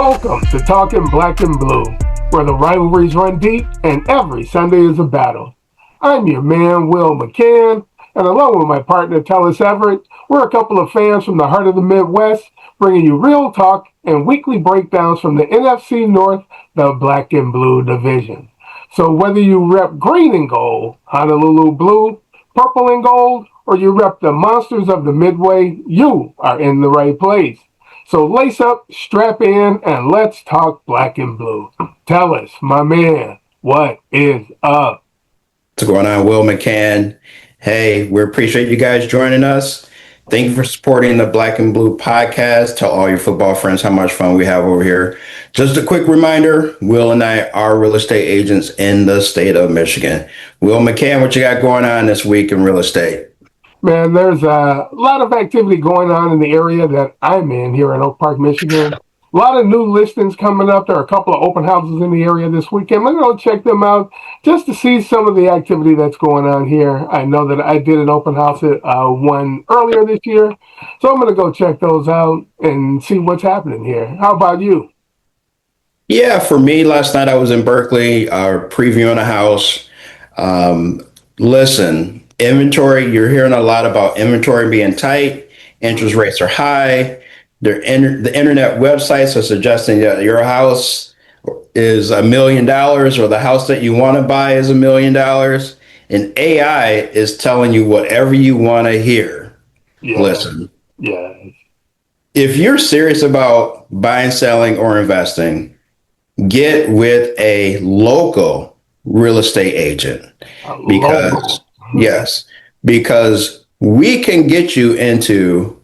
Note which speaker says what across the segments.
Speaker 1: Welcome to Talking Black and Blue, where the rivalries run deep and every Sunday is a battle. I'm your man, Will McCann, and along with my partner, Tellis Everett, we're a couple of fans from the heart of the Midwest, bringing you real talk and weekly breakdowns from the NFC North, the Black and Blue division. So whether you rep green and gold, Honolulu blue, purple and gold, or you rep the monsters of the Midway, you are in the right place. So lace up, strap in, and let's talk black and blue. Tell us, my man, what is up?
Speaker 2: What's going on, Will McCann? Hey, we appreciate you guys joining us. Thank you for supporting the Black and Blue podcast. Tell all your football friends how much fun we have over here. Just a quick reminder, Will and I are real estate agents in the state of Michigan. Will McCann, what you got going on this week in real estate?
Speaker 1: Man, there's a lot of activity going on in the area that I'm in here in Oak Park, Michigan. A lot of new listings coming up. There are a couple of open houses in the area this weekend. I'm going to check them out just to see some of the activity that's going on here. I know that I did an open house at one earlier this year, so I'm going to go check those out and see what's happening here. How about you?
Speaker 2: Yeah, for me, last night I was in Berkeley, previewing a house. Listen, inventory, you're hearing a lot about inventory being tight, interest rates are high. The internet websites are suggesting that your house is $1 million or the house that you want to buy is $1 million. And AI is telling you whatever you want to hear.
Speaker 1: Yeah.
Speaker 2: Listen,
Speaker 1: Yeah.
Speaker 2: if you're serious about buying, selling, or investing, get with a local real estate agent because we can get you into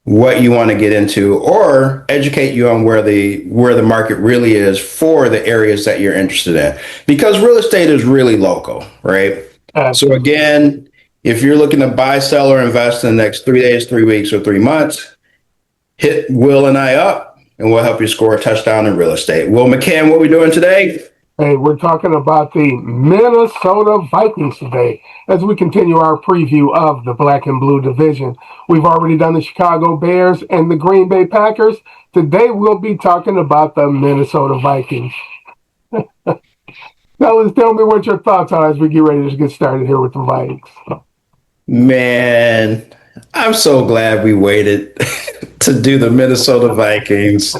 Speaker 2: what you want to get into or educate you on where the market really is for the areas that you're interested in, because real estate is really local, right? So again, if you're looking to buy, sell, or invest in the next 3 days, 3 weeks, or 3 months, hit Will and I up and we'll help you score a touchdown in real estate. Will McCann, what are we doing today?
Speaker 1: Hey, we're talking about the Minnesota Vikings today as we continue our preview of the Black and Blue division. We've already done the Chicago Bears and the Green Bay Packers. Today we'll be talking about the Minnesota Vikings. Now, tell me what your thoughts are as we get ready to get started here with the Vikings.
Speaker 2: Man, I'm so glad we waited to do the Minnesota Vikings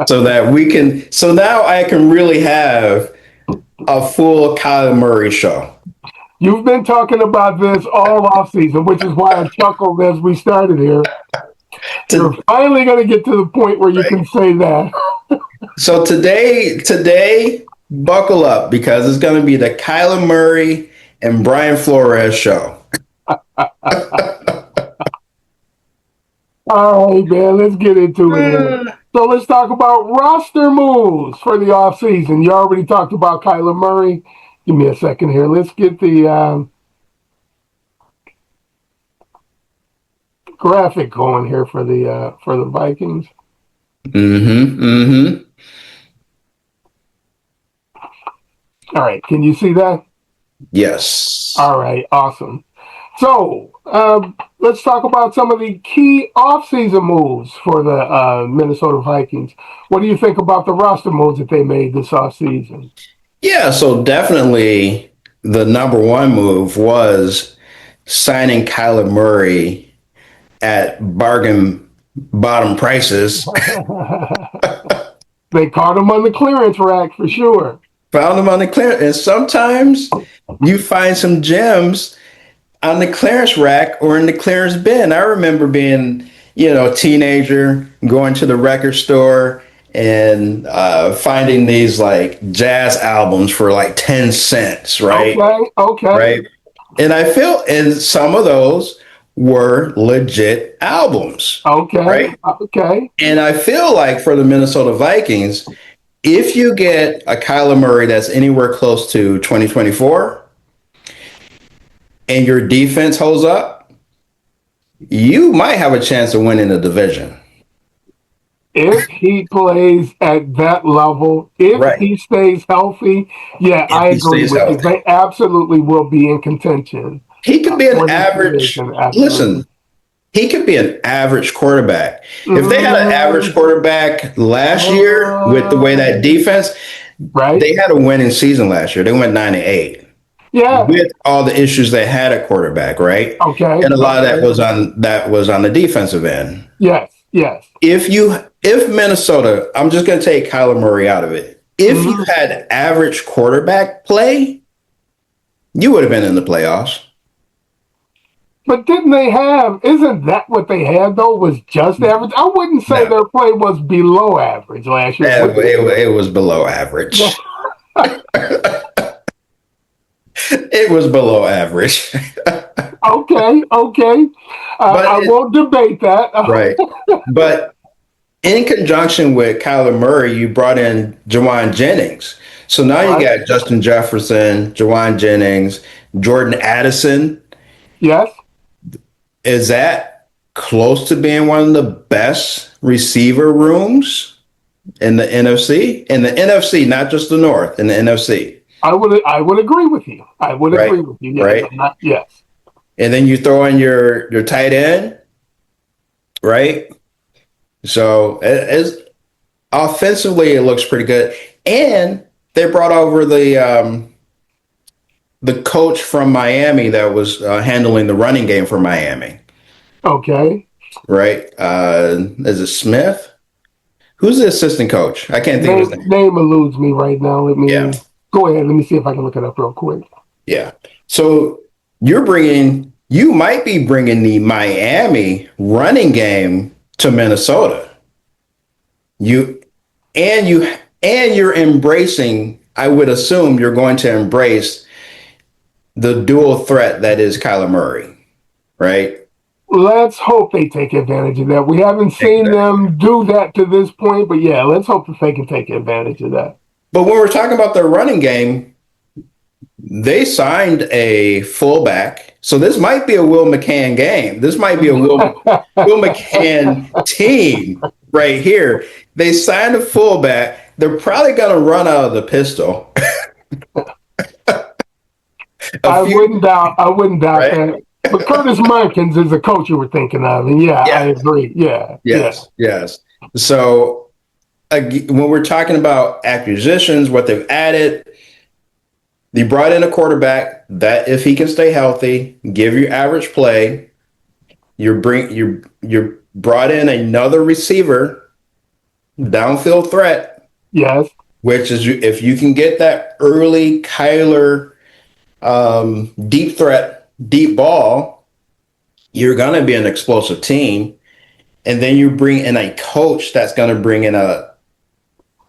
Speaker 2: so now I can really have a full Kyler Murray show.
Speaker 1: You've been talking about this all offseason, which is why I chuckled as we started here. You're finally going to get to the point where you can say that.
Speaker 2: So today, buckle up, because it's going to be the Kyler Murray and Brian Flores show.
Speaker 1: All right, man, let's get into it. So let's talk about roster moves for the offseason. You already talked about Kyler Murray. Give me a second here. Let's get the graphic going here for the Vikings. All right, can you see that?
Speaker 2: Yes.
Speaker 1: All right, awesome. So let's talk about some of the key offseason moves for the Minnesota Vikings. What do you think about the roster moves that they made this offseason?
Speaker 2: Yeah, so definitely the number one move was signing Kyler Murray at bargain bottom prices.
Speaker 1: They caught him on the clearance rack for sure.
Speaker 2: Found him on the clearance. And sometimes you find some gems on the clearance rack or in the clearance bin. I remember being, a teenager, going to the record store and finding these like jazz albums for like 10 cents, right?
Speaker 1: Okay.
Speaker 2: Right. And some of those were legit albums.
Speaker 1: Okay.
Speaker 2: Right.
Speaker 1: Okay.
Speaker 2: And I feel like for the Minnesota Vikings, if you get a Kyler Murray that's anywhere close to 2024, and your defense holds up, you might have a chance of winning the division.
Speaker 1: If he plays at that level, if he stays healthy, I agree with you. They absolutely will be in contention.
Speaker 2: He could be an average. Listen, He could be an average quarterback. If they had an average
Speaker 1: Mm,
Speaker 2: quarterback last year with the way that defense,
Speaker 1: right?
Speaker 2: they had a winning season last year. They went 9-8
Speaker 1: Yeah.
Speaker 2: with all the issues they had at quarterback, right?
Speaker 1: Okay.
Speaker 2: And a lot of
Speaker 1: Okay.
Speaker 2: that was on the defensive end.
Speaker 1: Yes. Yes.
Speaker 2: If Minnesota, I'm just going to take Kyler Murray out of it. If you
Speaker 1: Hmm.
Speaker 2: had average quarterback play, you would have been in the playoffs.
Speaker 1: But didn't they have? Isn't that what they had though? Was just average? I wouldn't say
Speaker 2: No,
Speaker 1: their play was below average last year. Would
Speaker 2: it was below
Speaker 1: you?
Speaker 2: average. It was below average.
Speaker 1: Okay. Okay.
Speaker 2: but
Speaker 1: I won't debate that.
Speaker 2: right. But in conjunction with Kyler Murray, you brought in Juan Jennings. So now you
Speaker 1: Right.
Speaker 2: got Justin Jefferson, Juan Jennings, Jordan Addison.
Speaker 1: Yes.
Speaker 2: Is that close to being one of the best receiver rooms in the NFC? In the NFC, not just the North, in the NFC,
Speaker 1: I would agree with you. I would
Speaker 2: right?
Speaker 1: agree with you. Yes.
Speaker 2: Right.
Speaker 1: Yes.
Speaker 2: And then you throw in your tight end, right? So it's offensively, it looks pretty good. And they brought over the coach from Miami that was handling the running game for Miami,
Speaker 1: Okay.
Speaker 2: right? Is it Smith? Who's the assistant coach? I can't think of his name.
Speaker 1: Name eludes me right now. Let
Speaker 2: Yeah,
Speaker 1: me go ahead. Let me see if I can look it up real quick.
Speaker 2: yeah. So you might be bringing the Miami running game to Minnesota. You and you're embracing. I would assume you're going to embrace the dual threat that is Kyler Murray, right?
Speaker 1: Let's hope they take advantage of that. We haven't seen
Speaker 2: Exactly.
Speaker 1: them do that to this point, but yeah, let's hope that they can take advantage of that.
Speaker 2: But when we're talking about their running game, they signed a fullback. So this might be a Will McCann game. This might be a Will McCann team right here. They signed a fullback. They're probably going to run out of the pistol.
Speaker 1: I
Speaker 2: A few,
Speaker 1: wouldn't doubt. I wouldn't doubt
Speaker 2: right?
Speaker 1: that. But Curtis Markins is the coach you were thinking of, and yeah, I
Speaker 2: Yeah.
Speaker 1: agree. Yeah, yeah,
Speaker 2: Yes. Yes. So when we're talking about acquisitions, what they've added, they brought in a quarterback that if he can stay healthy, give you average play, you brought in another receiver, downfield threat,
Speaker 1: yes,
Speaker 2: which is if you can get that early Kyler deep threat, deep ball, you're gonna be an explosive team. And then you bring in a coach that's gonna bring in a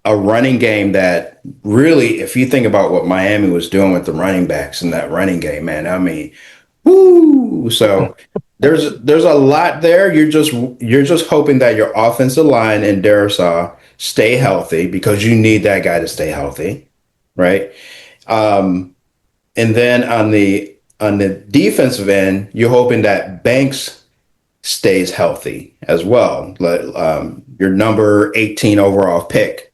Speaker 2: running game that really, if you think about what Miami was doing with the running backs in that running game, man, I mean, whoo! So there's a lot there. You're just hoping that your offensive line and Darisaw stay healthy because you need that guy to stay healthy, right? And then on the defensive end, you're hoping that Banks stays healthy as well. Your number 18 overall pick.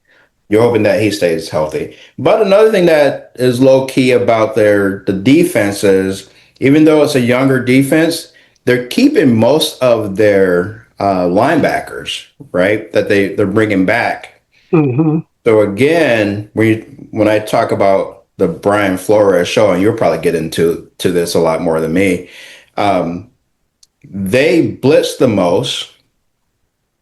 Speaker 2: You're hoping that he stays healthy. But another thing that is low key about the defense is even though it's a younger defense, they're keeping most of their linebackers, right? That they're bringing back.
Speaker 1: hmm
Speaker 2: So again, when I talk about the Brian Flores show, and you'll probably get into this a lot more than me, they blitz the most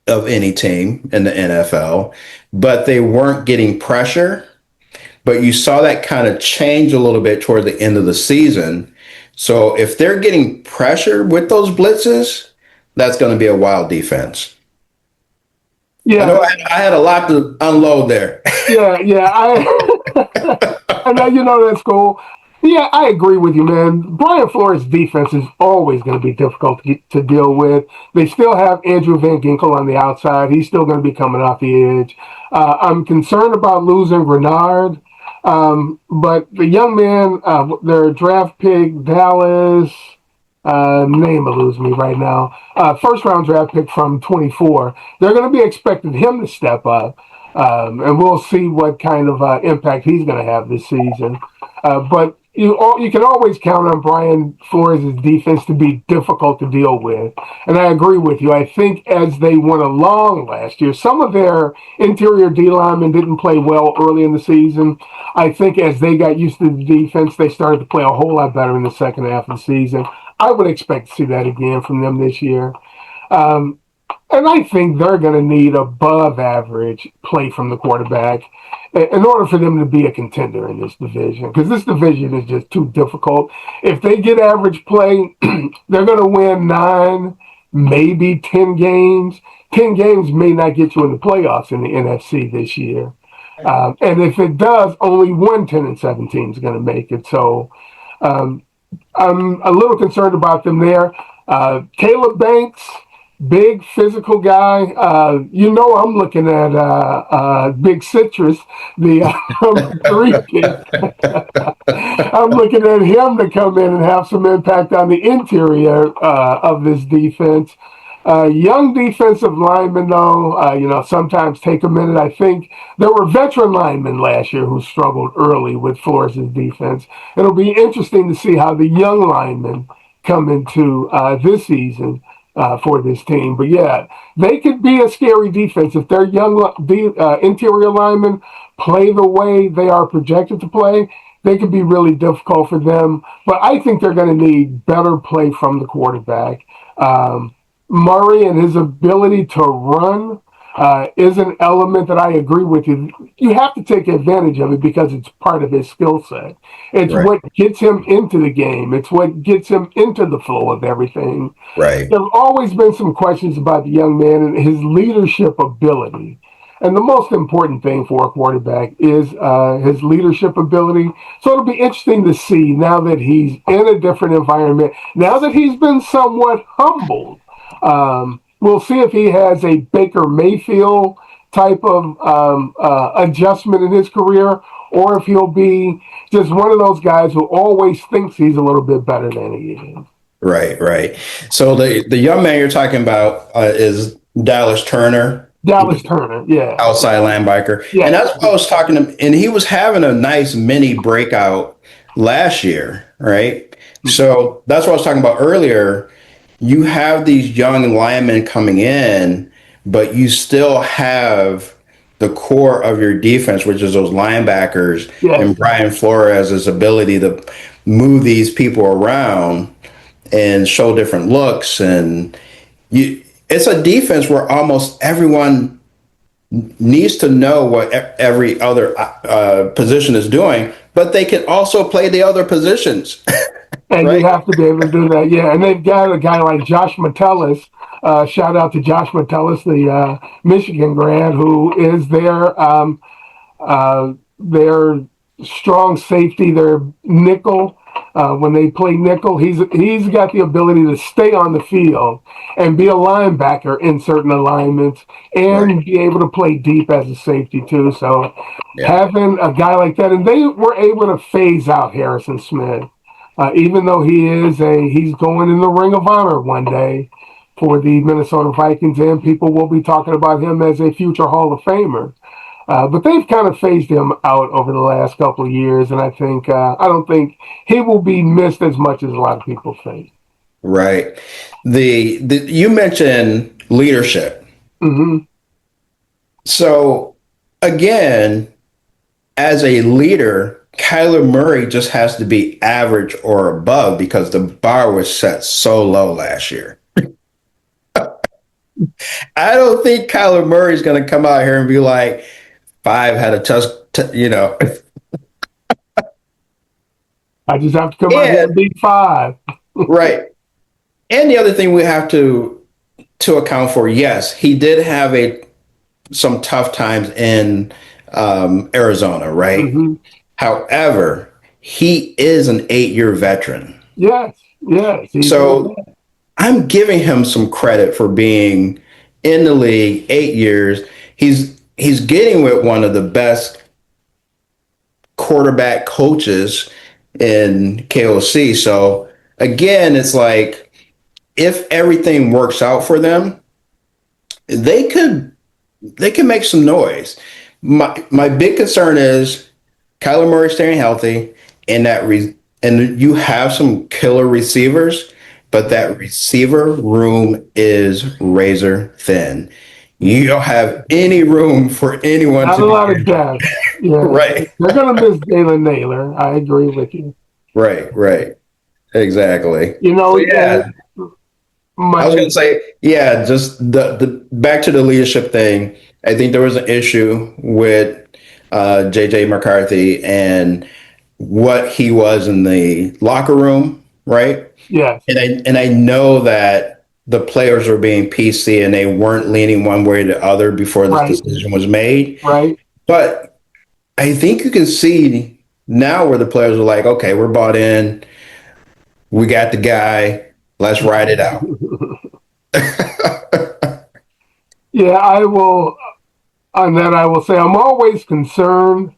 Speaker 2: of any team in the NFL, but they weren't getting pressure. But you saw that kind of change a little bit toward the end of the season. So if they're getting pressure with those blitzes, that's going to be a wild defense. I know
Speaker 1: yeah,
Speaker 2: I had a lot to unload there.
Speaker 1: yeah. I know that's cool. Yeah, I agree with you, man. Brian Flores' defense is always going to be difficult to deal with. They still have Andrew Van Ginkel on the outside. He's still going to be coming off the edge. I'm concerned about losing Renard, but the young man, their draft pick, Dallas, name eludes me right now. First round draft pick from 24. They're going to be expecting him to step up, and we'll see what kind of impact he's going to have this season. But you can always count on Brian Flores' defense to be difficult to deal with. And I agree with you. I think as they went along last year, some of their interior D linemen didn't play well early in the season. I think as they got used to the defense, they started to play a whole lot better in the second half of the season. I would expect to see that again from them this year. Um, and I think they're going to need above average play from the quarterback in order for them to be a contender in this division, because this division is just too difficult. If they get average play, they're going to win 9, maybe 10 games. 10 games may not get you in the playoffs in the NFC this year. And if it does, only one 10-17 is going to make it. So um, I'm a little concerned about them there. Caleb Banks, big physical guy. I'm looking at Big Citrus, the Greek kid. I'm looking at him to come in and have some impact on the interior of this defense. Young defensive linemen, though, sometimes take a minute. I think there were veteran linemen last year who struggled early with Flores' defense. It'll be interesting to see how the young linemen come into this season for this team. But yeah, they could be a scary defense if their young interior linemen play the way they are projected to play. They could be really difficult for them. But I think they're going to need better play from the quarterback. Murray and his ability to run is an element that I agree with you. You have to take advantage of it because it's part of his skill set. It's
Speaker 2: Right.
Speaker 1: what gets him into the game. It's what gets him into the flow of everything.
Speaker 2: Right.
Speaker 1: There's always been some questions about the young man and his leadership ability. And the most important thing for a quarterback is his leadership ability. So it'll be interesting to see now that he's in a different environment, now that he's been somewhat humbled. We'll see if he has a Baker Mayfield type of adjustment in his career, or if he'll be just one of those guys who always thinks he's a little bit better than he is.
Speaker 2: Right. Right. So the young man you're talking about is Dallas Turner.
Speaker 1: Dallas Turner, yeah.
Speaker 2: Outside linebacker.
Speaker 1: Yeah.
Speaker 2: And that's what I was talking to him, and he was having a nice mini breakout last year, right? Mm-hmm. So that's what I was talking about earlier. You have these young linemen coming in, but you still have the core of your defense, which is those linebackers, and Brian Flores' ability to move these people around and show different looks. And it's a defense where almost everyone needs to know what every other position is doing, but they can also play the other positions.
Speaker 1: And
Speaker 2: right?
Speaker 1: You have to be able to do that, yeah. And they've got a guy like Josh Metellus. Shout out to Josh Metellus, the Michigan grad, who is their strong safety, their nickel. When they play nickel, he's got the ability to stay on the field and be a linebacker in certain alignments and be able to play deep as a safety too. So having a guy like that, and they were able to phase out Harrison Smith, even though he's going in the Ring of Honor one day for the Minnesota Vikings, and people will be talking about him as a future Hall of Famer. But they've kind of phased him out over the last couple of years, and I don't think he will be missed as much as a lot of people think.
Speaker 2: Right. You mentioned leadership.
Speaker 1: Mm-hmm.
Speaker 2: So again, as a leader, Kyler Murray just has to be average or above because the bar was set so low last year. I don't think Kyler Murray is going to come out here and be like, 5 had a touch,
Speaker 1: I just have to come out here and beat 5.
Speaker 2: Right. And the other thing we have to account for, yes, he did have some tough times in Arizona, right? Mm-hmm. However, he is an 8-year veteran.
Speaker 1: Yes.
Speaker 2: So I'm giving him some credit for being in the league 8 years. He's getting with one of the best quarterback coaches in KOC. So again, it's like if everything works out for them, they can make some noise. My big concern is Kyler Murray staying healthy and that and you have some killer receivers, but that receiver room is razor thin. You don't have any room for anyone
Speaker 1: Not
Speaker 2: to
Speaker 1: a
Speaker 2: be
Speaker 1: lot of depth. Yeah,
Speaker 2: right,
Speaker 1: they're going to miss Jalen Naylor. I agree with you.
Speaker 2: right, exactly.
Speaker 1: You know,
Speaker 2: So
Speaker 1: and
Speaker 2: yeah, I was
Speaker 1: my
Speaker 2: gonna say, yeah, just the back to the leadership thing. I think there was an issue with JJ McCarthy and what he was in the locker room, right?
Speaker 1: yes,
Speaker 2: And I know that the players were being PC and they weren't leaning one way or the other before this
Speaker 1: right,
Speaker 2: decision was made.
Speaker 1: right.
Speaker 2: But I think you can see now where the players are like, okay, we're bought in. We got the guy. Let's ride it out.
Speaker 1: Yeah, I will. On that, I will say I'm always concerned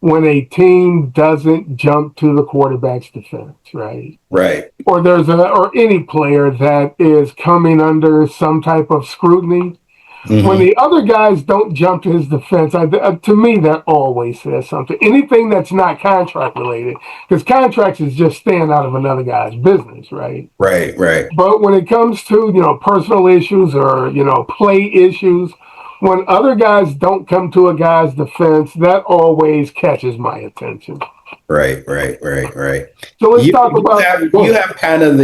Speaker 1: when a team doesn't jump to the quarterback's defense, right?
Speaker 2: Right.
Speaker 1: Or or any player that is coming under some type of scrutiny. When
Speaker 2: Hmm.
Speaker 1: the other guys don't jump to his defense, to me, that always says something. Anything that's not contract related, because contracts is just staying out of another guy's business, right?
Speaker 2: Right.
Speaker 1: But when it comes to, personal issues or, play issues, when other guys don't come to a guy's defense, that always catches my attention.
Speaker 2: Right.
Speaker 1: So let's
Speaker 2: You
Speaker 1: talk
Speaker 2: you
Speaker 1: about,
Speaker 2: have
Speaker 1: go
Speaker 2: you
Speaker 1: ahead.
Speaker 2: have kind of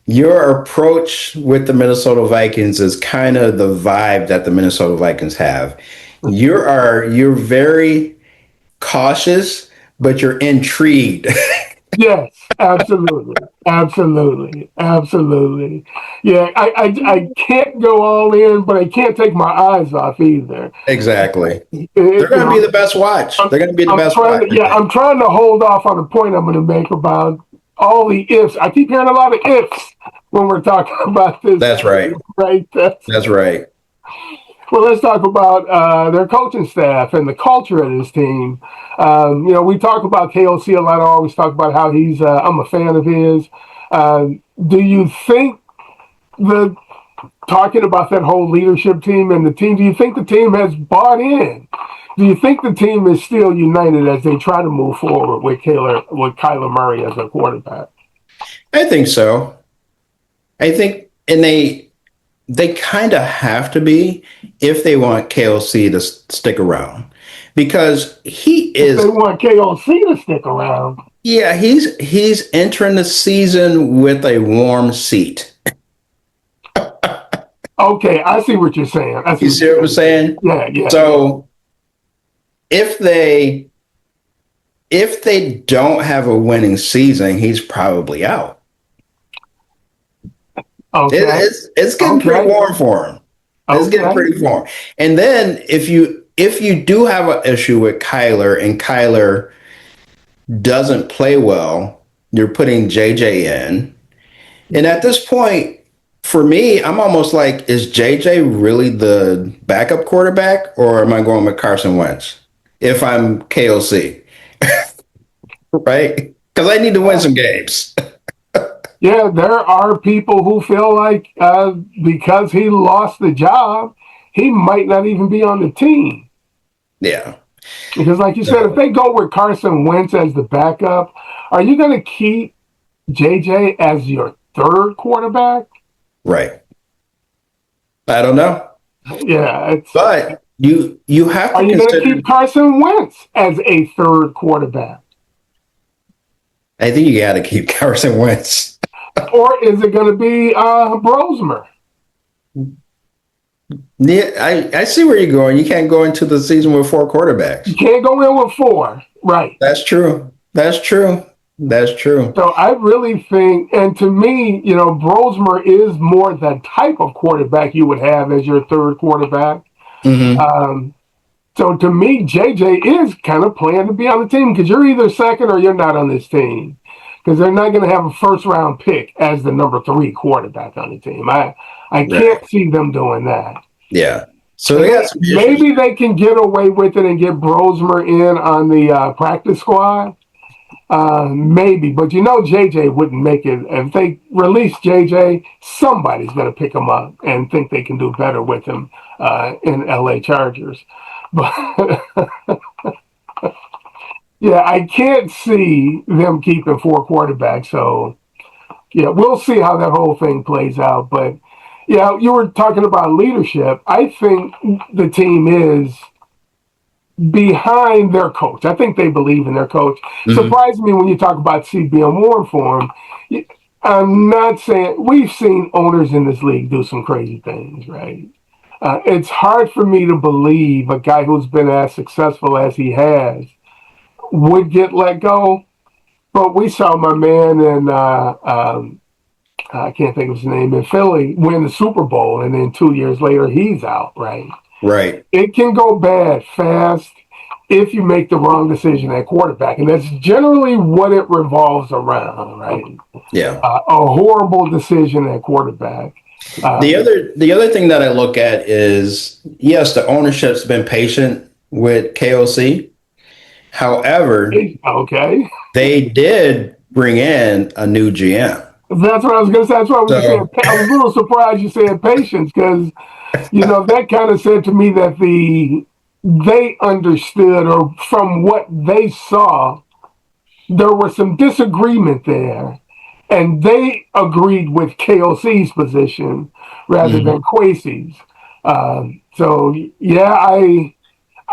Speaker 2: your approach with the Minnesota Vikings is kind of the vibe that the Minnesota Vikings have. You're very cautious, but you're intrigued.
Speaker 1: Yes, absolutely. Absolutely. Yeah, I can't go all in, but I can't take my eyes off either.
Speaker 2: Exactly. They're
Speaker 1: It, you
Speaker 2: going to be
Speaker 1: know,
Speaker 2: the best watch.
Speaker 1: I'm,
Speaker 2: They're going to be the
Speaker 1: I'm
Speaker 2: best
Speaker 1: trying
Speaker 2: watch,
Speaker 1: to,
Speaker 2: I
Speaker 1: yeah,
Speaker 2: think.
Speaker 1: I'm trying to hold off on the point I'm going to make about all the ifs. I keep hearing a lot of ifs when we're talking about this
Speaker 2: That's
Speaker 1: team,
Speaker 2: right.
Speaker 1: right?
Speaker 2: That's right.
Speaker 1: Well, let's talk about their coaching staff and the culture of this team. We talk about KOC a lot. I always talk about how I'm a fan of his. Do you think the talking about that whole leadership team and the team, do you think the team has bought in? Do you think the team is still united as they try to move forward with Kyler Murray as a quarterback?
Speaker 2: I think so. I think, and they kind of have to be if they want KLC to stick around because he
Speaker 1: If they
Speaker 2: is,
Speaker 1: want KOC to stick around,
Speaker 2: yeah, he's entering the season with a warm seat.
Speaker 1: okay, I see what you're saying. I see
Speaker 2: You
Speaker 1: what
Speaker 2: see what I'm
Speaker 1: you're saying.
Speaker 2: saying?
Speaker 1: Yeah.
Speaker 2: So if they if they don't have a winning season, he's probably out.
Speaker 1: Okay.
Speaker 2: It's getting pretty
Speaker 1: Okay.
Speaker 2: warm for him. It's getting
Speaker 1: Okay.
Speaker 2: pretty warm. And then if you do have an issue with Kyler and Kyler doesn't play well, you're putting JJ in. And at this point, for me, I'm almost like, is JJ really the backup quarterback, or am I going with Carson Wentz if I'm KOC? Right? Because I need to win some games.
Speaker 1: Yeah, there are people who feel like because he lost the job, he might not even be on the team.
Speaker 2: Yeah.
Speaker 1: Because, like you said, if
Speaker 2: So,
Speaker 1: they go with Carson Wentz as the backup, are you going to keep JJ as your third quarterback?
Speaker 2: right. I don't know.
Speaker 1: Yeah,
Speaker 2: But you have
Speaker 1: are
Speaker 2: to
Speaker 1: you going to
Speaker 2: consider,
Speaker 1: keep Carson Wentz as a third quarterback?
Speaker 2: I think you got to keep Carson Wentz.
Speaker 1: Or is it going to be Brosmer?
Speaker 2: Yeah, I see where you're going. You can't go into the season with four
Speaker 1: You
Speaker 2: quarterbacks.
Speaker 1: can't go in with four. Right.
Speaker 2: That's true. That's true. That's true.
Speaker 1: So I really think, and to me, Brosmer is more the type of quarterback you would have as your third quarterback.
Speaker 2: Hmm.
Speaker 1: Um, so to me, JJ is kind of playing to be on the team because you're either second or you're not on this team because they're not going to have a first round pick as the number three quarterback on the team. I
Speaker 2: Right.
Speaker 1: can't see them doing that.
Speaker 2: Yeah. So
Speaker 1: And
Speaker 2: they got some issues.
Speaker 1: maybe they can get away with it and get Brosmer in on the practice squad. Maybe, but JJ wouldn't make it. If they release JJ, somebody's going to pick him up and think they can do better with him in LA Chargers. But Yeah, I can't see them keeping four quarterbacks. So, yeah, we'll see how that whole thing plays out. But, yeah, you were talking about leadership. I think the team is behind their coach. I think they believe in their coach.
Speaker 2: Hmm.
Speaker 1: Surprised me when you talk about CBM Warren for him. I'm not saying we've seen owners in this league do some crazy things, right? It's hard for me to believe a guy who's been as successful as he has would get let go. But we saw my man in I can't think of his name in Philly win the Super Bowl, and then 2 years later he's out. Right?
Speaker 2: Right.
Speaker 1: It can go bad fast if you make the wrong decision at quarterback, and that's generally what it revolves around. Right?
Speaker 2: Yeah.
Speaker 1: A horrible decision at quarterback.
Speaker 2: The other thing that I look at is, yes, the ownership's been patient with KOC. However,
Speaker 1: Okay.
Speaker 2: they did bring in a new GM.
Speaker 1: That's what I was going to say. That's why when you said,
Speaker 2: So,
Speaker 1: I was a little surprised you said patience because, that kind of said to me that they understood, or from what they saw, there was some disagreement there. And they agreed with KOC's position rather than
Speaker 2: mhm.
Speaker 1: Quasi's. So, yeah,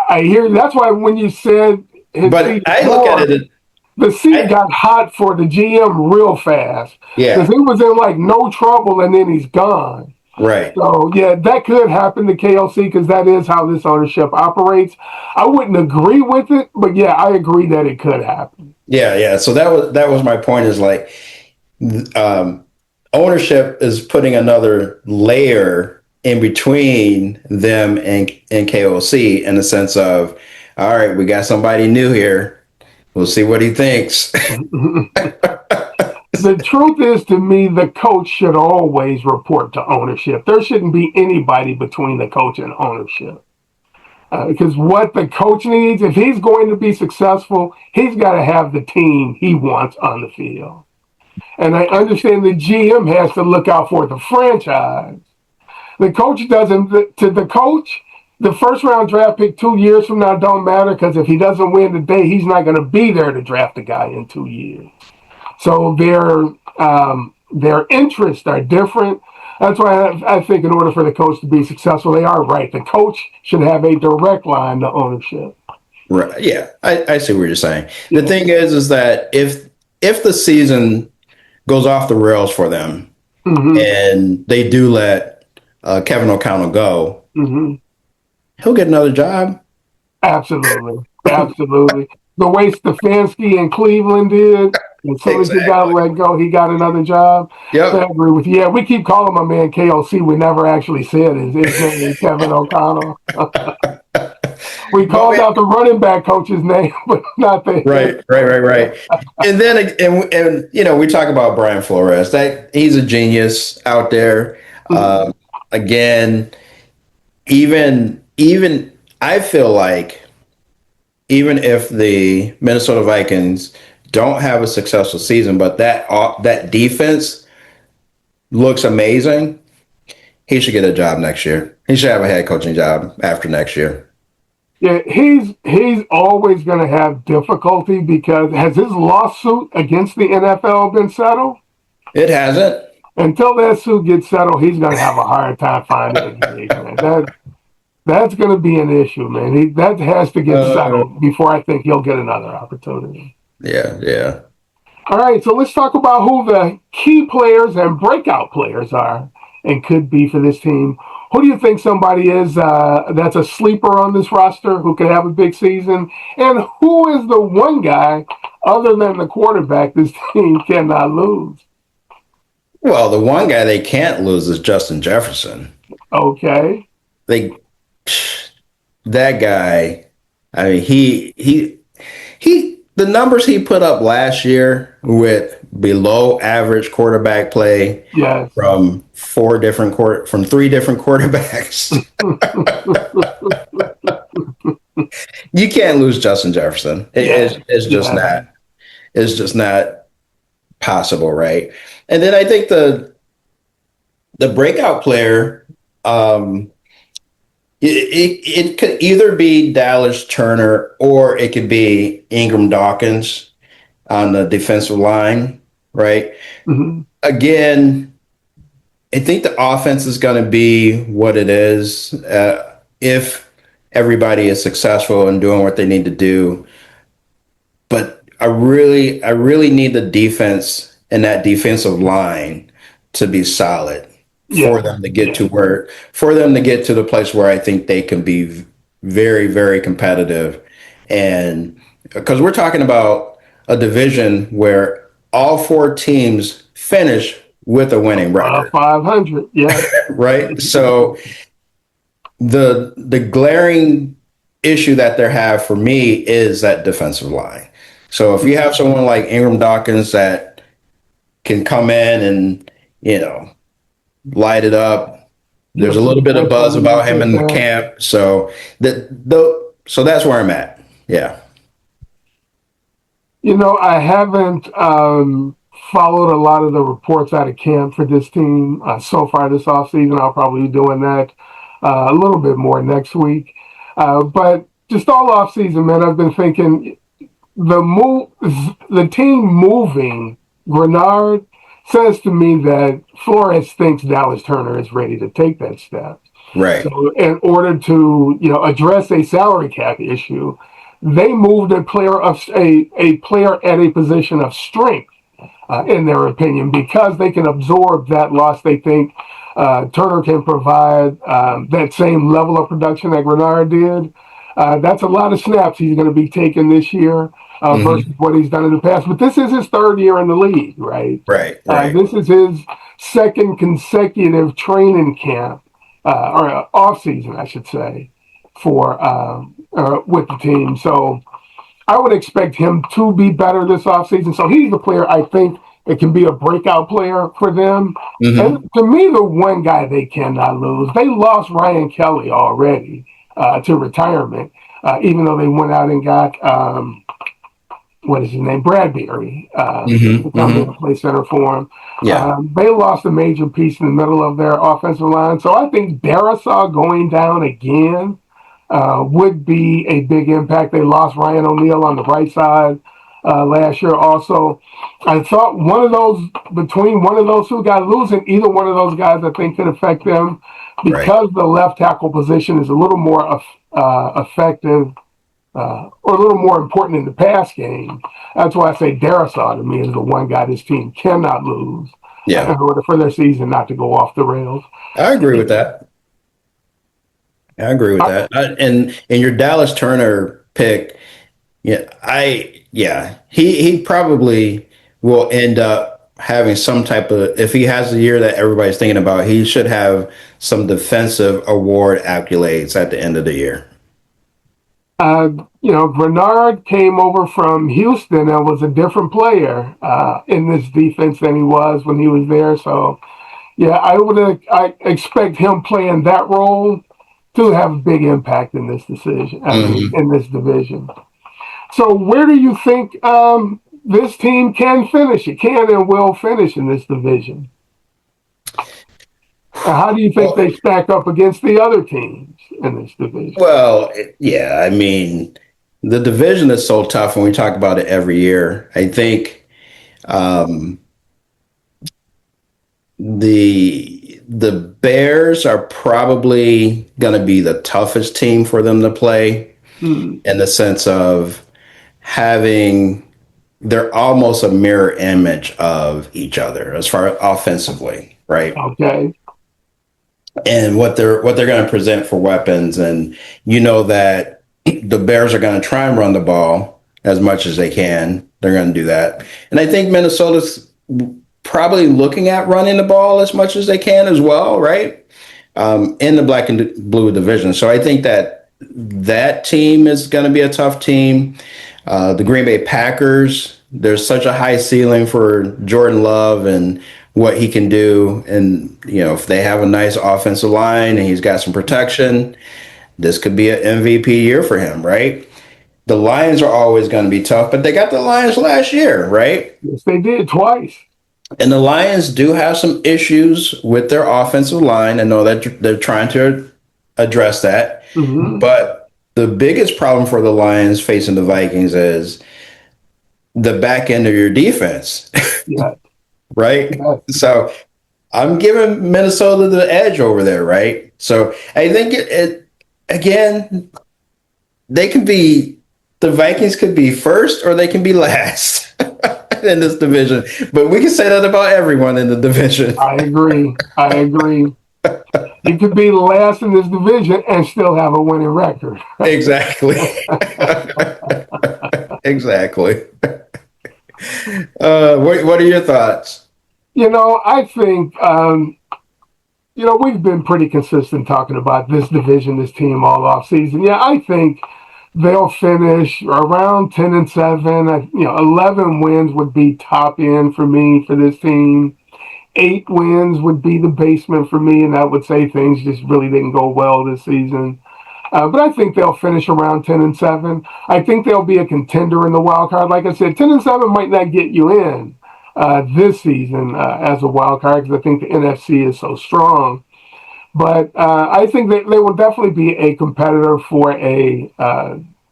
Speaker 1: I hear. That's why when you said his
Speaker 2: But
Speaker 1: seat is
Speaker 2: I look at
Speaker 1: warm,
Speaker 2: it,
Speaker 1: the seat
Speaker 2: I,
Speaker 1: got hot for the GM real fast because
Speaker 2: yeah,
Speaker 1: he was in like no trouble and then he's gone.
Speaker 2: right.
Speaker 1: So yeah, that could happen to KLC because that is how this ownership operates. I wouldn't agree with it, but yeah, I agree that it could happen.
Speaker 2: Yeah, yeah. So that was my point is like um, ownership is putting another layer in between them and KOC in the sense of, all right, we got somebody new here. We'll see what he thinks.
Speaker 1: The truth is, to me, the coach should always report to ownership. There shouldn't be anybody between the coach and ownership. Because what the coach needs, if he's going to be successful, he's got to have the team he wants on the field. And I understand the GM has to look out for the franchise. The coach doesn't. To the coach, the first round draft pick 2 years from now don't matter because if he doesn't win today, he's not going to be there to draft a guy in 2 years. So their interests are different. That's why I think in order for the coach to be successful, they are right. The coach should have a direct line to ownership.
Speaker 2: Right. Yeah, I see what you're saying. The
Speaker 1: Yeah.
Speaker 2: thing is that if the season goes off the rails for them
Speaker 1: Mm-hmm.
Speaker 2: and they do let Kevin O'Connell go,
Speaker 1: Mm-hmm.
Speaker 2: he'll get another job.
Speaker 1: Absolutely. Absolutely. The way Stefanski in Cleveland did, as soon as he got
Speaker 2: Exactly.
Speaker 1: let go, he got another job. So I
Speaker 2: Yep.
Speaker 1: agree with you. Yeah, we keep calling my man KOC. We never actually said his name is Kevin O'Connell. We
Speaker 2: But
Speaker 1: called out the running back coach's name, but not the head
Speaker 2: right, right, right,
Speaker 1: coach.
Speaker 2: right. And then we talk about Brian Flores. That he's a genius out there.
Speaker 1: Mhm.
Speaker 2: Again, even I feel like even if the Minnesota Vikings don't have a successful season, but that defense looks amazing, he should get a job next year. He should have a head coaching job after next year.
Speaker 1: Yeah, he's always going to have difficulty because has his lawsuit against the NFL been settled?
Speaker 2: It hasn't.
Speaker 1: Until that suit gets settled, he's going to have a hard time finding a gig, man. That's going to be an issue, man. That has to get
Speaker 2: Uh,
Speaker 1: settled before I think he'll get another opportunity.
Speaker 2: yeah, yeah.
Speaker 1: All right, so let's talk about who the key players and breakout players are and could be for this team. Who do you think somebody is that's a sleeper on this roster who could have a big season? And who is the one guy, other than the quarterback, this team cannot lose?
Speaker 2: Well, the one guy they can't lose is Justin Jefferson.
Speaker 1: Okay.
Speaker 2: They that guy. I mean, the numbers he put up last year with below average quarterback play
Speaker 1: Yes.
Speaker 2: from from three different quarterbacks. You can't lose Justin Jefferson.
Speaker 1: Yeah.
Speaker 2: It's just
Speaker 1: Yeah.
Speaker 2: not. It's just not possible, right? And then I think the breakout player, um, it could either be Dallas Turner or it could be Ingram Dawkins on the defensive line, right?
Speaker 1: Mm-hmm.
Speaker 2: Again, I think the offense is going to be what it is if everybody is successful in doing what they need to do. But I really need the defense and that defensive line to be solid for
Speaker 1: Yeah.
Speaker 2: them to get to the place where I think they can be very, very competitive. And because we're talking about a division where all four teams finish with a winning record,
Speaker 1: 500. Yeah.
Speaker 2: right? So the glaring issue that they have for me is that defensive line. So if you have someone like Ingram Dawkins that can come in and, light it up, there's a little bit of buzz about him in the camp. So so that's where I'm at. Yeah.
Speaker 1: I haven't followed a lot of the reports out of camp for this team so far this offseason. I'll probably be doing that a little bit more next week. But just all offseason, man, I've been thinking the team moving Grenard says to me that Flores thinks Dallas Turner is ready to take that step.
Speaker 2: Right.
Speaker 1: So in order to address a salary cap issue, they moved a player at a position of strength, in their opinion, because they can absorb that loss. They think Turner can provide that same level of production that Grenard did. That's a lot of snaps he's going to be taking this year versus what he's done in the past. But this is his third year in the league, right?
Speaker 2: Right.
Speaker 1: This is his second consecutive training camp, or off season, I should say, for with the team. So I would expect him to be better this offseason. So he's the player I think that can be a breakout player for them. And to me, the one guy they cannot lose, they lost Ryan Kelly already to retirement, even though they went out and got, what is his name, Bradbury, to come in and play center for him.
Speaker 2: Yeah.
Speaker 1: They lost a major piece in the middle of their offensive line. So I think Darisaw going down again would be a big impact. They lost Ryan O'Neal on the right side last year also. I thought between one of those two guys, losing either one of those guys I think could affect them because the left tackle position is a little more effective or a little more important in the pass game. That's why I say Darisaw to me is the one guy this team cannot lose in order for their season not to go off the rails.
Speaker 2: I agree with that. And your Dallas Turner pick, he probably will end up having some type of, if he has the year that everybody's thinking about, he should have some defensive award accolades at the end of the year.
Speaker 1: Grenard came over from Houston and was a different player in this defense than he was when he was there. So, I expect him playing that role to have a big impact in this decision, in this division. So where do you think this team can finish? It can and will finish in this division. How do you think they stack up against the other teams in this division?
Speaker 2: Well, I mean, the division is so tough, and we talk about it every year. I think the Bears are probably going to be the toughest team for them to play in the sense of they're almost a mirror image of each other as far as offensively, right?
Speaker 1: Okay.
Speaker 2: And what they're going to present for weapons, and that the Bears are going to try and run the ball as much as they can. They're going to do that, and I think Minnesota's probably looking at running the ball as much as they can as well, right? In the black and blue division. So I think that team is going to be a tough team. The Green Bay Packers, there's such a high ceiling for Jordan Love and what he can do. And, if they have a nice offensive line and he's got some protection, this could be an MVP year for him, right? The Lions are always going to be tough, but they got the Lions last year, right?
Speaker 1: Yes, they did twice.
Speaker 2: And the Lions do have some issues with their offensive line. I know that they're trying to address that.
Speaker 1: Hmm.
Speaker 2: But the biggest problem for the Lions facing the Vikings is the back end of your defense,
Speaker 1: Yeah.
Speaker 2: right?
Speaker 1: Yes.
Speaker 2: So I'm giving Minnesota the edge over there, right? So I think it again, they can be the Vikings could be first or they can be last in this division. But we can say that about everyone in the division.
Speaker 1: I agree. I agree. You could be last in this division and still have a winning record.
Speaker 2: Exactly. Exactly. What are your thoughts?
Speaker 1: I think we've been pretty consistent talking about this division, this team all off season. Yeah, I think they'll finish around 10-7. 11 wins would be top end for me for this team. 8 wins would be the basement for me, and that would say things just really didn't go well this season. But I think they'll finish around 10-7. I think they'll be a contender in the wild card. Like I said, 10-7 might not get you in this season as a wild card because I think the NFC is so strong. But I think they will definitely be a competitor for a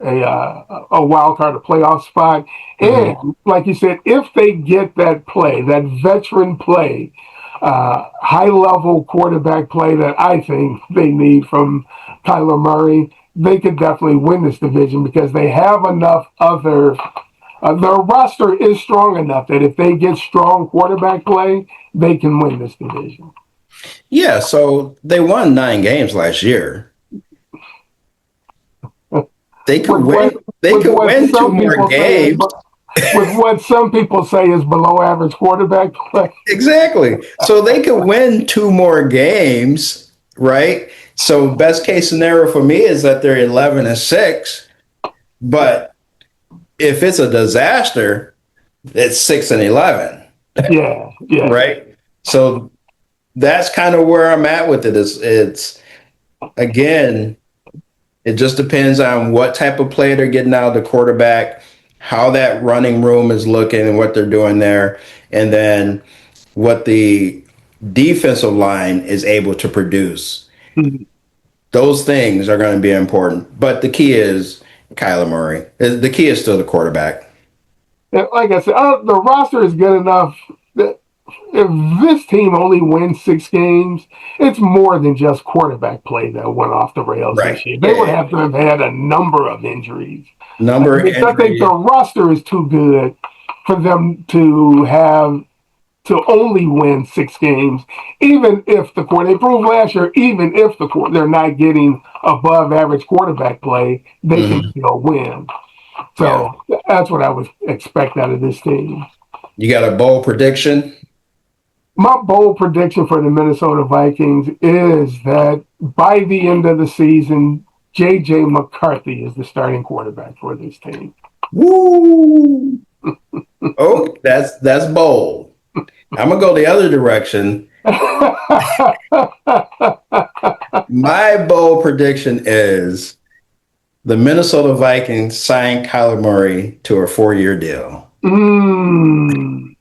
Speaker 1: wild card, a playoff spot.
Speaker 2: Mm-hmm.
Speaker 1: And like you said, if they get that play, that veteran play, high level quarterback play that I think they need from Kyler Murray, they could definitely win this division because they have enough other. Their roster is strong enough that if they get strong quarterback play, they can win this division.
Speaker 2: Yeah, so they won 9 games last year. They could
Speaker 1: with
Speaker 2: win.
Speaker 1: what
Speaker 2: They
Speaker 1: with
Speaker 2: could
Speaker 1: what
Speaker 2: win two
Speaker 1: some
Speaker 2: more
Speaker 1: people say is
Speaker 2: games.
Speaker 1: with what some people say is below average quarterback play.
Speaker 2: Exactly. So they could win 2 more games, right? So best case scenario for me is that they're 11-6. But if it's a disaster, it's 6-11,
Speaker 1: Yeah, yeah.
Speaker 2: right? So that's kind of where I'm at with it. It's again, it just depends on what type of play they're getting out of the quarterback, how that running room is looking and what they're doing there, and then what the defensive line is able to produce.
Speaker 1: Mhm.
Speaker 2: Those things are going to be important. But the key is Kyler Murray. The key is still the quarterback.
Speaker 1: And like I said, the roster is good enough that if this team only wins 6 games, it's more than just quarterback play that went off the rails
Speaker 2: Right.
Speaker 1: this year. They
Speaker 2: Yeah,
Speaker 1: would
Speaker 2: yeah,
Speaker 1: have to
Speaker 2: yeah.
Speaker 1: have had a number of injuries.
Speaker 2: Number of
Speaker 1: I think the
Speaker 2: injuries.
Speaker 1: roster is too good for them to only win 6 games, even if they proved last year, even if they're not getting above average quarterback play, they can
Speaker 2: Mhm.
Speaker 1: still win.
Speaker 2: Yeah.
Speaker 1: So that's what I would expect out of this team.
Speaker 2: You got a bold prediction?
Speaker 1: My bold prediction for the Minnesota Vikings is that by the end of the season, JJ McCarthy is the starting quarterback for this team.
Speaker 2: Woo! Oh, that's bold. I'm gonna go the other direction. My bold prediction is the Minnesota Vikings sign Kyler Murray to a 4-year deal.
Speaker 1: mm.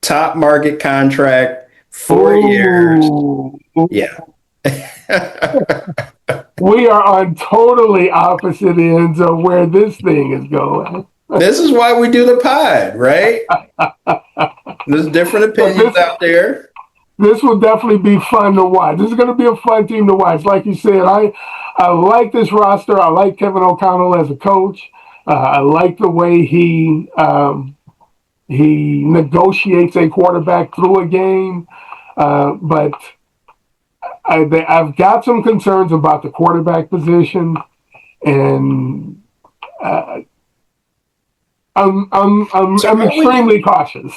Speaker 2: Top market contract, 4 years.
Speaker 1: Ooh.
Speaker 2: Yeah.
Speaker 1: We are on totally opposite ends of where this thing is going.
Speaker 2: This is why we do the pod, right? There's different
Speaker 1: But
Speaker 2: opinions out there.
Speaker 1: this will definitely be fun to watch. This is going to be a fun team to watch. Like you said, I like this roster. I like Kevin O'Connell as a coach. I like the way he negotiates a quarterback through a game. But I've got some concerns about the quarterback position, and uh,
Speaker 2: So
Speaker 1: I'm extremely cautious.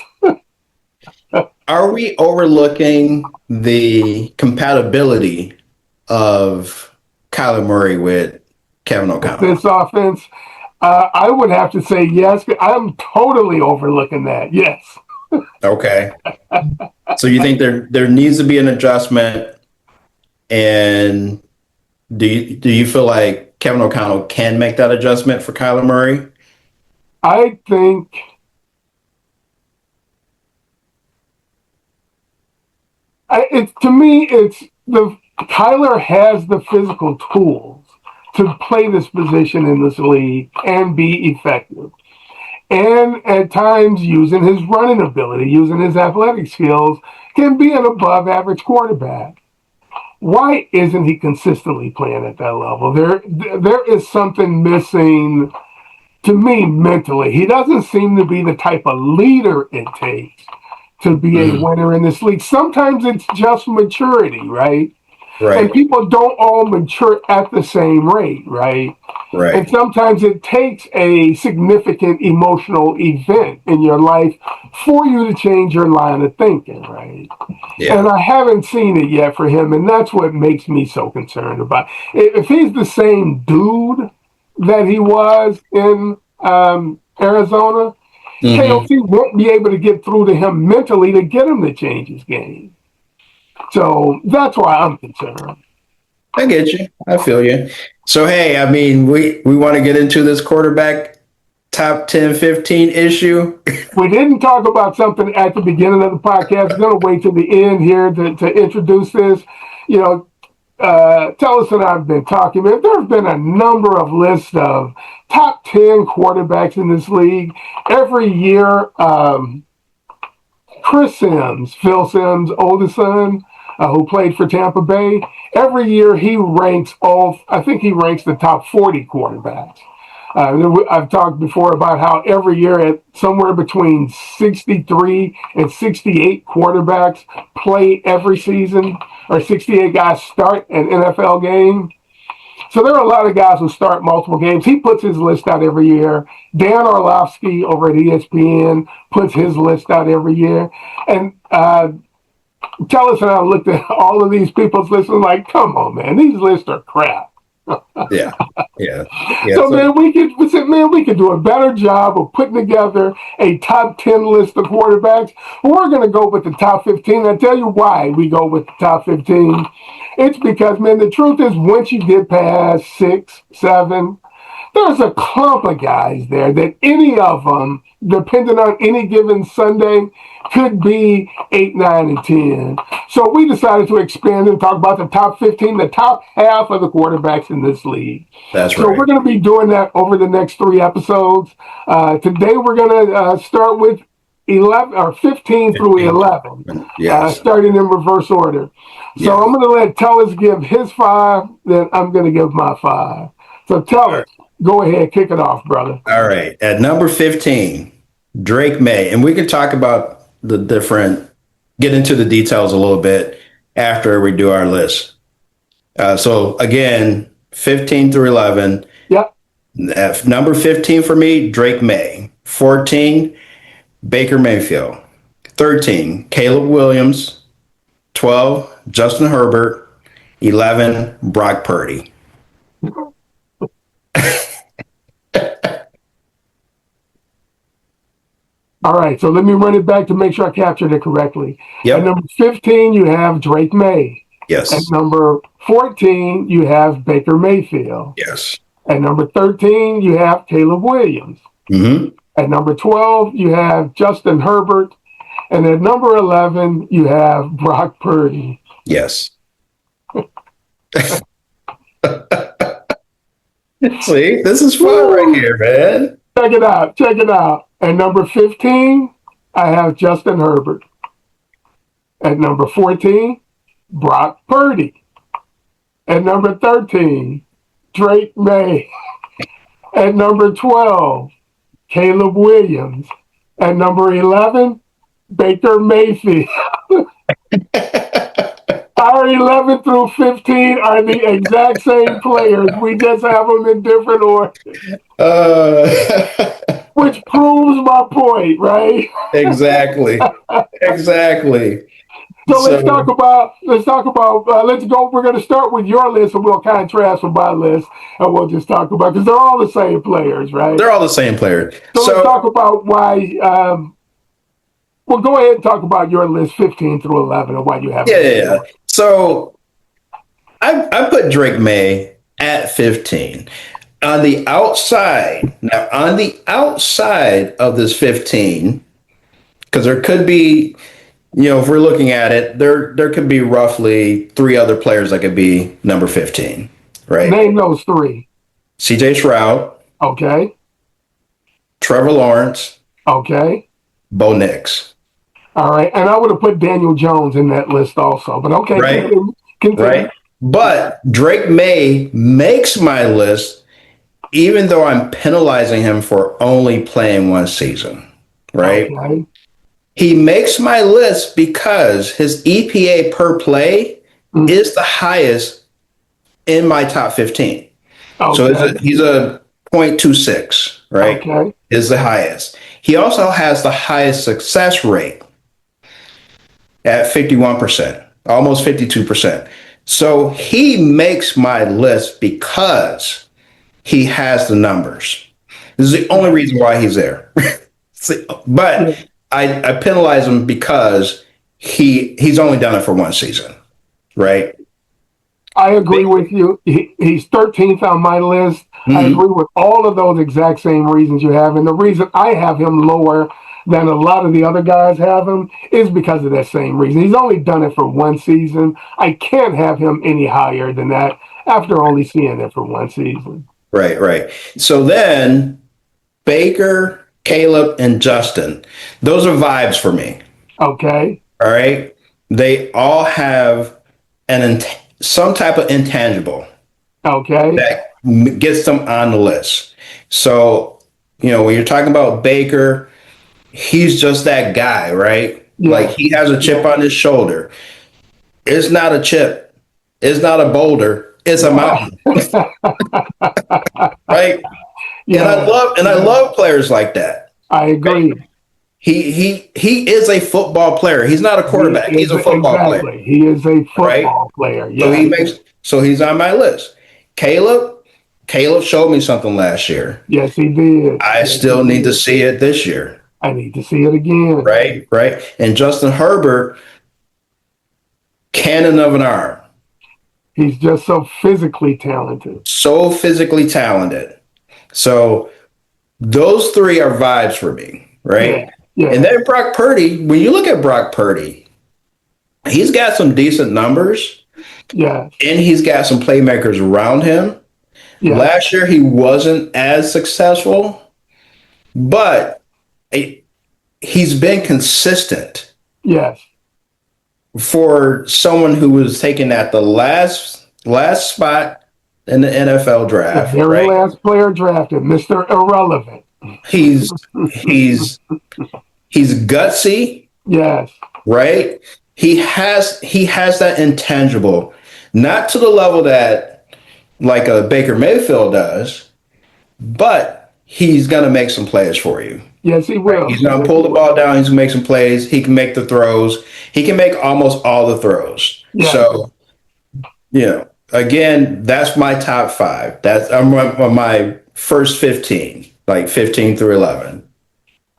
Speaker 2: are we overlooking the compatibility of Kyler Murray with Kevin O'Connell?
Speaker 1: This offense, I would have to say yes. I'm totally overlooking that. Yes.
Speaker 2: Okay. So you think there needs to be an adjustment, and do you feel like Kevin O'Connell can make that adjustment for Kyler Murray?
Speaker 1: I think to me, it's Kyler has the physical tools to play this position in this league and be effective. And at times, using his running ability, using his athletic skills, can be an above average quarterback. Why isn't he consistently playing at that level? There is something missing to me mentally. He doesn't seem to be the type of leader it takes to be a winner in this league. Sometimes it's just maturity, right?
Speaker 2: Right.
Speaker 1: And people don't all mature at the same rate, right?
Speaker 2: Right.
Speaker 1: And sometimes it takes a significant emotional event in your life for you to change your line of thinking, right?
Speaker 2: Yeah.
Speaker 1: And I haven't seen it yet for him, and that's what makes me so concerned about it. If he's the same dude that he was in Arizona, KOC won't be able to get through to him mentally to get him to change his game. So that's why I'm concerned.
Speaker 2: I get you. I feel you. So, hey, I mean, we want to get into this quarterback top 10, 15 issue.
Speaker 1: We didn't talk about something at the beginning of the podcast. We're going to wait till the end here to introduce this. You know, Tellis and I have been talking, man. There have been a number of lists of top 10 quarterbacks in this league. Every year, Chris Sims, Phil Sims' oldest son, who played for Tampa Bay, every year he ranks the top 40 quarterbacks. I've talked before about how every year at somewhere between 63 and 68 quarterbacks play every season, or 68 guys start an NFL game. So there are a lot of guys who start multiple games. He puts his list out every year. Dan Orlovsky over at ESPN puts his list out every year. And Tellis and I looked at all of these people's lists and like, come on, man, these lists are crap.
Speaker 2: Yeah.
Speaker 1: So man, we could do a better job of putting together a top 10 list of quarterbacks. We're going to go with the top 15. I'll tell you why we go with the top 15. It's because, man, the truth is once you get past 6, 7, there's a clump of guys there that any of them, depending on any given Sunday, could be 8, 9, and 10. So we decided to expand and talk about the top 15, the top half of the quarterbacks in this league.
Speaker 2: That's right.
Speaker 1: So we're going to be doing that over the next 3 episodes. Today we're going to start with 11 or 15 through 11, starting in reverse order. So I'm going to let Tellis give his 5, then I'm going to give my 5. So Tellis, go ahead, kick it off, brother.
Speaker 2: All right. At number 15, Drake May. And we can talk about the different, get into the details a little bit after we do our list. So again, 15 through 11.
Speaker 1: Yep.
Speaker 2: At number 15 for me, Drake May. 14, Baker Mayfield. 13, Caleb Williams. 12, Justin Herbert. 11, Brock Purdy.
Speaker 1: All right, so let me run it back to make sure I captured it correctly.
Speaker 2: Yep.
Speaker 1: At number 15, you have Drake May.
Speaker 2: Yes.
Speaker 1: At number 14, you have Baker Mayfield.
Speaker 2: Yes.
Speaker 1: At number 13, you have Caleb Williams. At number 12, you have Justin Herbert. And at number 11, you have Brock Purdy.
Speaker 2: Yes. See, this is fun right here, man.
Speaker 1: Check it out. At number 15, I have Justin Herbert. At number 14, Brock Purdy. At number 13, Drake May. At number 12, Caleb Williams. At number 11, Baker Mayfield. Our 11 through 15 are the exact same players. We just have them in different order. Which proves my point, right?
Speaker 2: Exactly.
Speaker 1: So let's go. We're going to start with your list and we'll contrast with my list and we'll just talk about, because they're all the same players, right?
Speaker 2: They're all the same players.
Speaker 1: So let's talk about why, well, go ahead and talk about your list 15 through 11 and why you have it.
Speaker 2: Yeah. So I put Drake May at 15. On the outside of this 15, because there could be if we're looking at it, there could be roughly three other players that could be number 15, right?
Speaker 1: Name those three.
Speaker 2: CJ Stroud.
Speaker 1: Okay.
Speaker 2: Trevor Lawrence.
Speaker 1: Okay.
Speaker 2: Bo Nix.
Speaker 1: All right. And I would have put Daniel Jones in that list also. But okay.
Speaker 2: Right.
Speaker 1: Continue.
Speaker 2: Right. But Drake May makes my list, even though I'm penalizing him for only playing one season. Right.
Speaker 1: Okay.
Speaker 2: He makes my list because his EPA per play is the highest in my top 15. Okay. So he's a 0.26, right? Okay. Is the highest. He also has the highest success rate at 51%, almost 52%. So he makes my list because he has the numbers. This is the only reason why he's there. But I penalize him because he's only done it for one season, right?
Speaker 1: I agree with you. He's 13th on my list. Mm-hmm. I agree with all of those exact same reasons you have. And the reason I have him lower than a lot of the other guys have him is because of that same reason. He's only done it for one season. I can't have him any higher than that after only seeing it for one season.
Speaker 2: Right. So then Baker, Caleb, and Justin, those are vibes for me.
Speaker 1: Okay.
Speaker 2: All right. They all have some type of intangible.
Speaker 1: Okay.
Speaker 2: That gets them on the list. So, when you're talking about Baker, he's just that guy, right? Yeah. Like he has a chip on his shoulder. It's not a chip. It's not a boulder. It's a mountain. Right? Yeah. And I love players like that.
Speaker 1: I agree.
Speaker 2: Right? He is a football player. He's not a quarterback. He's a football player.
Speaker 1: He is a football player. Yeah.
Speaker 2: So he's on my list. Caleb showed me something last year.
Speaker 1: Yes, he did.
Speaker 2: I still need to see it this year.
Speaker 1: I need to see it again.
Speaker 2: Right. And Justin Herbert, cannon of an arm.
Speaker 1: He's just so physically talented.
Speaker 2: So those three are vibes for me, right? Yeah. And then Brock Purdy, when you look at Brock Purdy, he's got some decent numbers.
Speaker 1: Yeah.
Speaker 2: And he's got some playmakers around him. Yeah. Last year, he wasn't as successful, but he's been consistent.
Speaker 1: Yes.
Speaker 2: For someone who was taken at the last spot in the NFL draft.
Speaker 1: The very last player drafted, Mr. Irrelevant.
Speaker 2: He's gutsy.
Speaker 1: Yes.
Speaker 2: Right? He has that intangible, not to the level that like a Baker Mayfield does, but he's gonna make some plays for you.
Speaker 1: Yes, he will.
Speaker 2: Right? He's gonna pull the ball down, he's gonna make some plays, he can make the throws, he can make almost all the throws. Yeah. So again, that's my top 5. I'm on my first 15, like 15 through 11.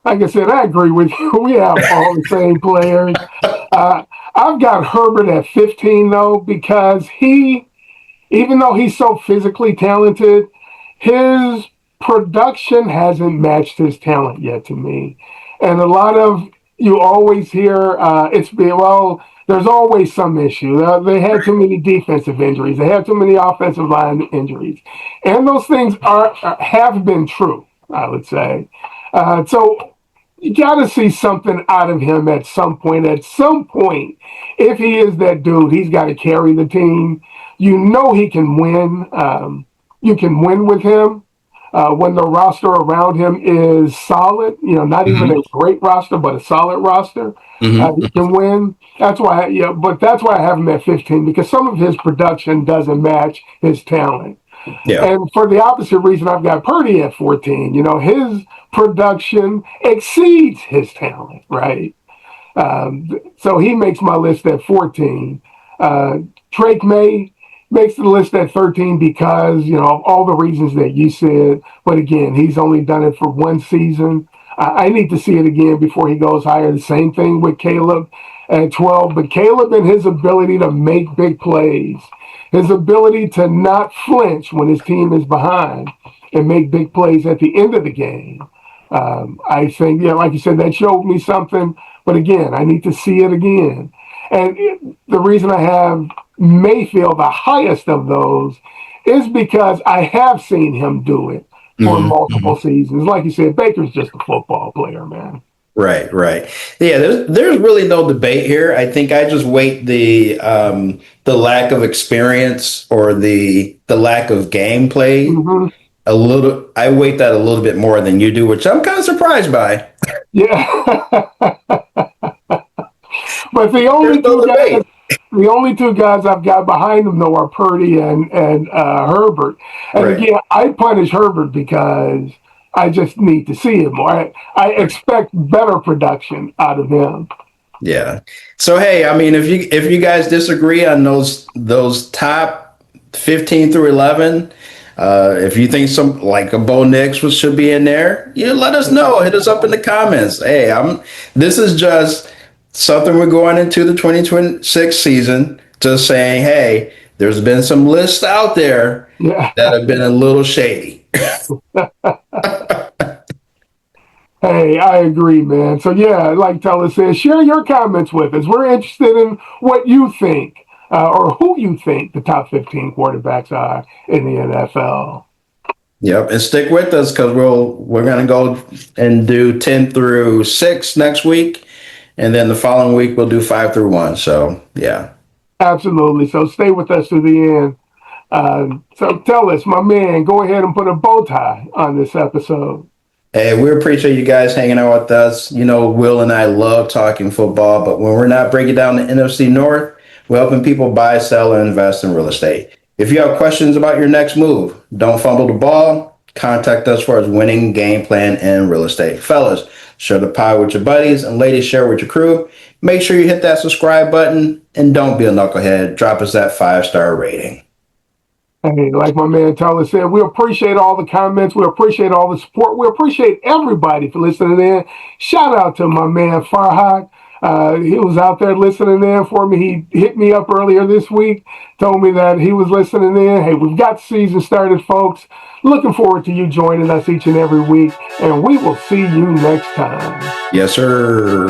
Speaker 1: Like I said, I agree with you. We have all the same players. I've got Herbert at 15, though, because even though he's so physically talented, his production hasn't matched his talent yet to me. And a lot of, you always hear, there's always some issue. They had too many defensive injuries. They had too many offensive line injuries. And those things have been true, I would say. So you got to see something out of him at some point. At some point, if he is that dude, he's got to carry the team. He can win. You can win with him when the roster around him is solid. Not even a great roster, but a solid roster. He can win. That's why, that's why I have him at 15, because some of his production doesn't match his talent. Yeah. And for the opposite reason, I've got Purdy at 14. His production exceeds his talent, right? So he makes my list at 14. Drake May makes the list at 13 because, of all the reasons that you said. But again, he's only done it for one season. I need to see it again before he goes higher. The same thing with Caleb at 12. But Caleb and his ability to make big plays, his ability to not flinch when his team is behind and make big plays at the end of the game, I think, yeah, like you said, that showed me something. But again, I need to see it again. And the reason I have Mayfield the highest of those is because I have seen him do it for multiple seasons. Like you said, Baker's just a football player, man.
Speaker 2: Right, right. Yeah, there's really no debate here. I think I just weight the lack of experience or the lack of gameplay
Speaker 1: Hmm.
Speaker 2: a little. I weight that a little bit more than you do, which I'm kind of surprised by.
Speaker 1: Yeah. But
Speaker 2: There's no debate.
Speaker 1: the only two guys I've got behind them though are Purdy and Herbert. And
Speaker 2: Right.
Speaker 1: again, I punish Herbert because I just need to see him more. I expect better production out of him.
Speaker 2: Yeah. So hey, I mean, if you guys disagree on those top 15 through 11, if you think some like a Bo Nix should be in there, you let us know. Hit us up in the comments. Hey, this is just something we're going into the 2026 season, just saying, hey, there's been some lists out there
Speaker 1: Yeah.
Speaker 2: that have been a little shady.
Speaker 1: Hey, I agree, man. So yeah, like Tellis says, share your comments with us. We're interested in what you think or who you think the top 15 quarterbacks are in the NFL.
Speaker 2: Yep, and stick with us because we're gonna go and do 10 through 6 next week, and then the following week we'll do 5 through 1. So yeah.
Speaker 1: Absolutely. So stay with us to the end. So Tellis, my man, go ahead and put a bow tie on this episode.
Speaker 2: Hey, we appreciate you guys hanging out with us. You know, Will and I love talking football, but when we're not breaking down the NFC North, we're helping people buy, sell, and invest in real estate. If you have questions about your next move, don't fumble the ball. Contact us for a winning game plan in real estate. Fellas, share the pie with your buddies, and ladies, share with your crew. Make sure you hit that subscribe button, and don't be a knucklehead. Drop us that 5-star rating.
Speaker 1: Hey, like my man Tyler said, we appreciate all the comments. We appreciate all the support. We appreciate everybody for listening in. Shout out to my man Farhad. He was out there listening in for me. He hit me up earlier this week, told me that he was listening in. Hey, we've got the season started, folks. Looking forward to you joining us each and every week, and we will see you next time.
Speaker 2: Yes, sir.